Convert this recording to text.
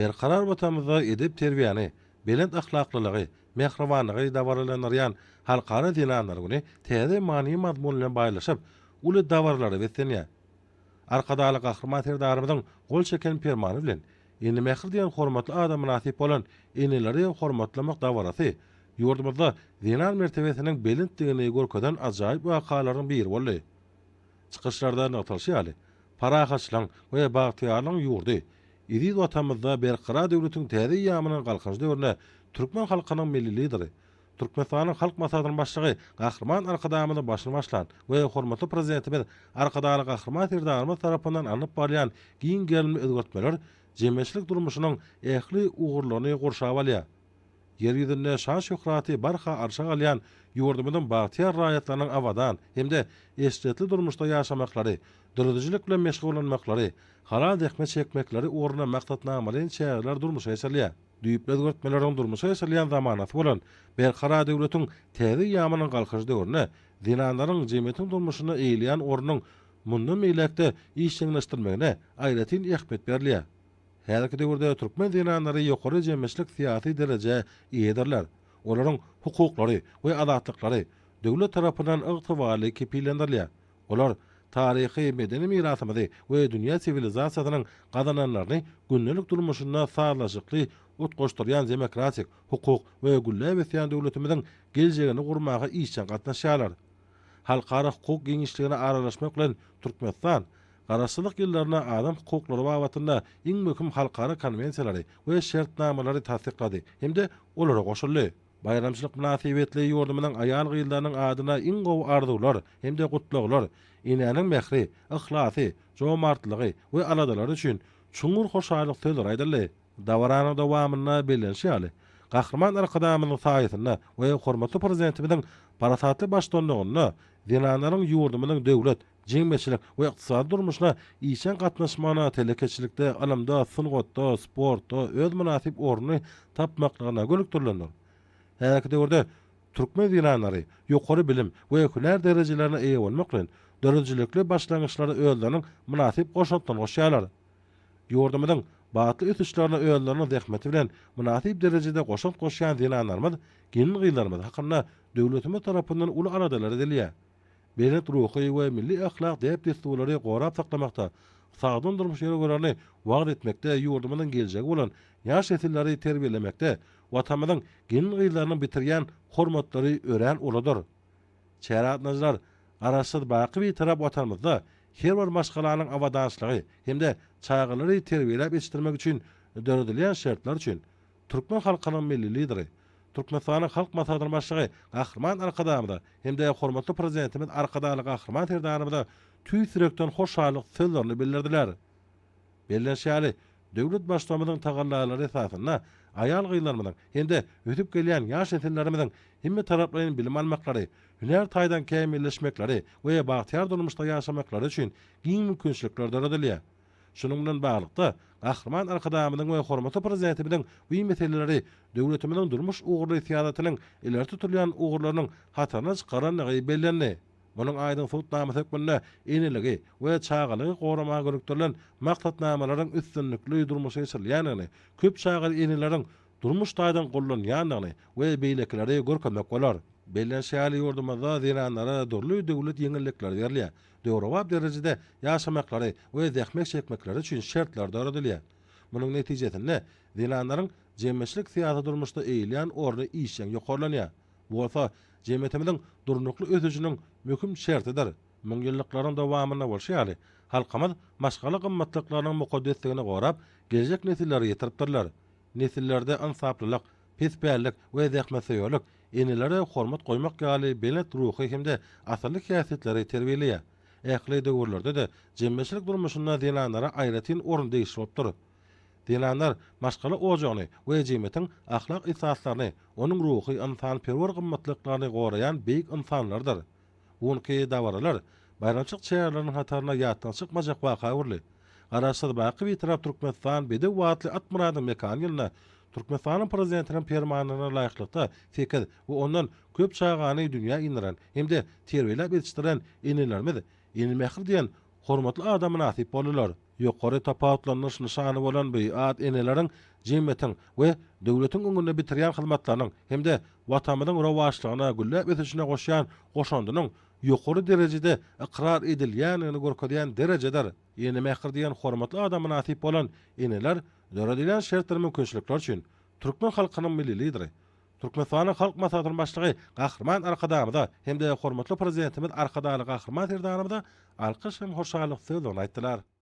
Berqarar vatamızda edip terbiyany, belent ahlaklylygy, mehribanlygy dawarlanýan halkara dinanlar güni täze many mazmun bilen baýlaşyp, uly dawarlary besenýär. Arkadaly gahrman terdarymyzyň gol çeken permany bilen indi mehir diýen hormatly adam nasip bolan enileri hormatlamak dawarasy ýurdumyzda dinan mertebesiniň belentdigini görkezän ajaýyp wakalaryň biri boldy. Çıkışlardan atılşy parahaçlaň we bagtyarlyň ýurdy. İdiz watamyzda berqara döwletiň täze ýamynyň galkyny döwrüne türkmen halkynyň milli lideri, Türkmenistanyň halk maslahatynyň başlygy Gahrman Arkadamyny başyny başlan we hormatly prezidentimiz Arkadaly Gahrman Terdarymyz tarapyndan anyp barýan giň gelme özgertmeler jemgyýetçilik durmuşynyň ähli ugurlaryny gorşap alýar. Yer ýüzünde şan şöhraty barha arşa galýan ýurdumyzyň bagtyar raýatlarynyň awadan hemde estetli durmuşda ýaşamaklary, dürüjçilik bilen meşgul bolmaklary, halal dehmet çekmekleri uğruna maktatnamalyň çägler durmuşa ýaşalýar. Düýüp özgertmeleriň durmuşa ýaşalýan zamanat bolan berqara döwletiň täze ýamynyň galkyny döwrüne dinanlaryň jemgyýetiň durmuşyna eýilýän ornuň mundan meýlekde işçiňleşdirmegine aýratyn ähmet berilýär. Häzirki döwürde türkmen dinanlary ýokary jemgyýetçilik syýasy derejä ýetirler. Olaryň hukuklary we azatlyklary döwlet tarapyndan ygtybarly kepilendirilýär. Olar tarihi medeni mirasymyzy we dünýä sivilizasiýasynyň gazananlaryny günnelik durmuşyna sağlaşykly utgoşdurýan demokratik, hukuk we gülle besýän döwletimiziň geljegini gurmaga işçen gatnaşýarlar. Halkara hukuk giňişligine aralaşmak bilen Türkmenistan garaşsylyk ýyllaryna adam hukuklary babatynda iň möhüm halkara konwensiýalary we şertnamalary tasdiklady hemde olara goşuldy. Bayramçylyk münasibetli ýurdumynyň aýal gyýyllarynyň adyna iň gowy arzuwlar hemde gutluklar, inäniň mehri, ihlasy, jomartlygy we aladalary üçin çuňur hoşalyk sözler aýdyldy. Dawaranyň dowamyna belenşýäli. Gahrman Arkadamynyň saýasyna we hormatly prezidentimiziň parasatly başdanlygyna dinanlaryň ýurdumynyň döwlet, jemgyýetçilik we ykdysady durmuşyna işen gatnaşmana telekeçilikde, alamda, sylgatda, sportda öz münasip ornuny tapmaklygyna gölükdirilýär. Häzirki döwürde türkmen dinanlary ýokary bilim we hüner derejelerine eýe bolmak bilen döredijilikli başlangyçlary özleriniň münasip goşatdan goşýarlar. Ýurdumyzyň batly ötüşlerini özleriniň zähmeti bilen münasip derejede goşat goşýan dinanlarymyz gelin gyýlarymyz hakynda döwletimiz tarapyndan uly aradalary edilýär. Belet ruhy we milli ahlak dep desturlary gorap saklamakda, sagdyn durmuş ýerlerini wagt etmekde, ýurdumyzyň geljegi bolan ýaş nesilleri terbiýelemekde, watamyzyň gelin gyýlaryny bitirýän hormatlary ören oladyr. Çäratnajar araşsyz baky bir tarap watamyzda her bir maşgalanyň awadançlygy hemde çağılary terbiýelep ýetişdirmek üçin döredilýän şertler üçin türkmen halkynyň milli lideri, Türkmenistanyň halk maslahatynyň başlygy Gahrman Arkadamyz hemde hormatly prezidentimiz Arkadaly Gahrman Terdarymyz tüý sürekden hoşalyk sözlerini bildirdiler. Belenşýäli döwlet başlamynyň tagallalary esasyna aýal gyýlarymyň hemde ötüp gelýän ýaş nesillerimiziň hemme taraplaryň bilim almaklary, hüner taýdan kämilleşmekleri we bagtyar durmuşda ýaşamaklary üçin giň mümkinçilikler döredilýär. Şunun bilen baglykda Gahrman Arkadamynyň we hormatly prezidentimiziň bu meseleleri döwletimiziň durmuş ugurly siýasatynyň ileri tutulan ugurlarynyň hataryna çykaranlygy bellenli. Munyň aýdyň sowtnama hökmünde eniligi we çağalygy gorama görüktirilen maktatnamalaryň üstünlikli durmuşy ýaşalýanyny, köp çağaly enileriň durmuş taýdan gollanýanyny we beýlekleri görkemek bolar. Belenşýäli ýurdumyzda dinanlara durly döwlet ýeňillikler berilýär. Döwrewap derejede ýaşamaklary we zähmet çekmekleri üçin şertler döredilýär. Munyň netijesinde dinanlaryň jemgyýetçilik syýasy durmuşda eýilýän orny işen ýokarlanýar. Bu bolsa jemgyýetimiziň durnukly ösüjiniň möhüm şertidir. Müňilliklaryň dowamyna bolşýaly halkymyz maşgaly gymmatlyklarynyň mukaddesligini gorap, geljek nesilleri ýetiripdirler. Nesillerde ansaplylyk, pesbärlik we zähmetseýörlik enilere hormat goýmak ýaly belet ruhy hemde asly häsiýetleri terbiýelýär. Ähli döwürlerde de jemgyýetçilik durmuşynda dinanlara aýratyn orun değişipdir. Dinanlar maşgaly ojagyny we jemgyýetiň ahlak esaslaryny, onuň ruhy insanperwer gymmatlyklaryny goraýan beýik insanlardyr. Bunky dawarlar bayramçyk çäýerleriň hataryna ýatdan çykmajak waka urly. Garaşsyz baky bir tarap Türkmenistan bede watly atmuradyň mekan ýylyna Türkmenistanyň prezidentiniň permanyna laýyklykda fikir we ondan köp çağany dünýä iniren hemde terbiýelep ýetişdiren enilerimiz eni mehir diýen hormatly adam nasip bolurlar. ýokary tapawutlanýyş nişany bolan biat eneleriň jemmetin we döwletiň öňünde bitirýän hyzmatlarynyň hemde watamynyň rowaşlygyna güllep ötüşine goşýan goşandynyň ýokary derejede ikrar edilýänini görkezýän derejeder ýene mähir diýen hormatly adama nasip bolan eneler döredilen şertler mümkinçilikler üçin türkmen halkynyň milli lideri Türkmenistanyň halk maslahatynyň başlygy Gahrman Arkadamyda hemde hormatly prezidentimiz Arkadaly Gahrman Erdanymyda alkyş hem hoşallyk sözlerini aýtdylar.